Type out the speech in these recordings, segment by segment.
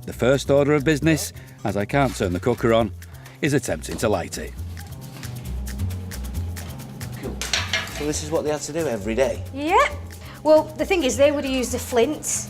The first order of business, as I can't turn the cooker on, is attempting to light it. Cool. So this is what they had to do every day? Yeah. Well, the thing is, they would have used a flint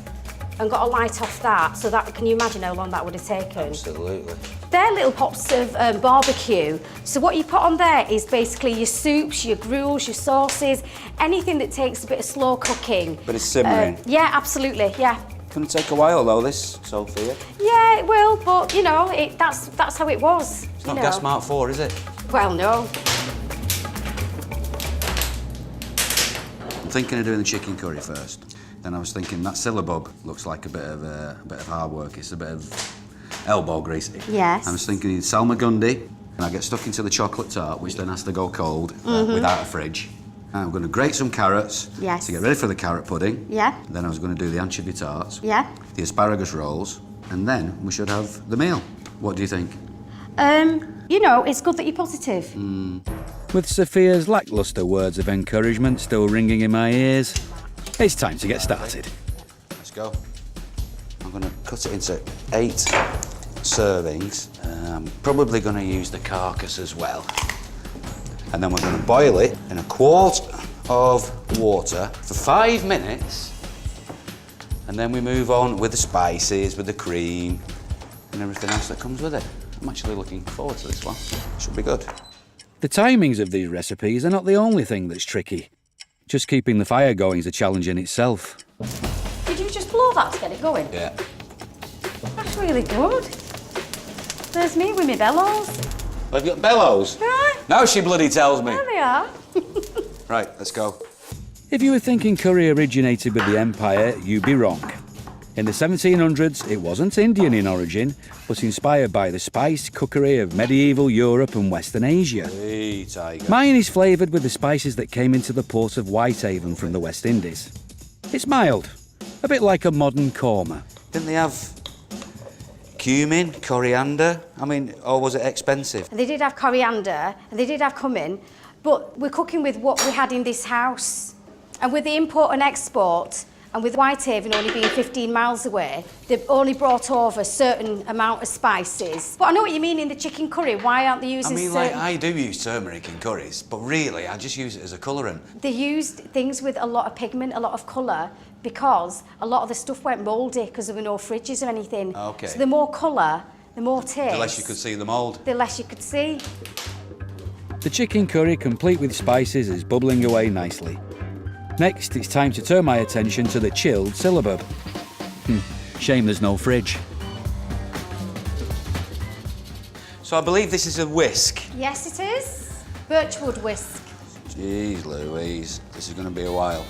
and got a light off that, so that, can you imagine how long that would have taken? Absolutely. They're little pots of barbecue. So what you put on there is basically your soups, your gruels, your sauces, anything that takes a bit of slow cooking. But it's simmering? Yeah, absolutely, yeah. Couldn't take a while though, this, Sophia. Yeah, it will, but you know, that's how it was. It's not Gas Mark 4, is it? Well, no. I'm thinking of doing the chicken curry first. Then I was thinking that syllabub looks like a bit of hard work. It's a bit of elbow grease. Yes. I was thinking of salmagundi, and I get stuck into the chocolate tart, which then has to go cold without a fridge. And I'm going to grate some carrots Yes. to get ready for the carrot pudding. Yeah. Then I was going to do the anchovy tarts. Yeah. The asparagus rolls, and then we should have the meal. What do you think? You know, it's good that you're positive. With Sophia's lacklustre words of encouragement still ringing in my ears, it's time to get started. Let's go. I'm going to cut it into 8 servings. I'm probably going to use the carcass as well. And then we're going to boil it in a quart of water for 5 minutes. And then we move on with the spices, with the cream, and everything else that comes with it. I'm actually looking forward to this one. Should be good. The timings of these recipes are not the only thing that's tricky. Just keeping the fire going is a challenge in itself. Did you just blow that to get it going? Yeah. That's really good. There's me with my bellows. I've got bellows. Right. Now she bloody tells me. There they are. Right, let's go. If you were thinking curry originated with the Empire, you'd be wrong. In the 1700s, it wasn't Indian in origin, but inspired by the spice cookery of medieval Europe and Western Asia. Hey, tiger. Mine is flavoured with the spices that came into the port of Whitehaven from the West Indies. It's mild, a bit like a modern korma. Didn't they have cumin, coriander? I mean, or was it expensive? And they did have coriander and they did have cumin, but we're cooking with what we had in this house. And with the import and export, and with Whitehaven only being 15 miles away, they've only brought over a certain amount of spices. But I know what you mean in the chicken curry. Why aren't they using certain... I do use turmeric in curries, but really, I just use it as a colourant. They used things with a lot of pigment, a lot of colour, because a lot of the stuff went mouldy because there were no fridges or anything. Okay. So the more colour, the more taste. The less you could see the mould. The less you could see. The chicken curry, complete with spices, is bubbling away nicely. Next, it's time to turn my attention to the chilled syllabub. Shame there's no fridge. So I believe this is a whisk. Yes, it is. Birchwood whisk. Jeez Louise, this is going to be a while.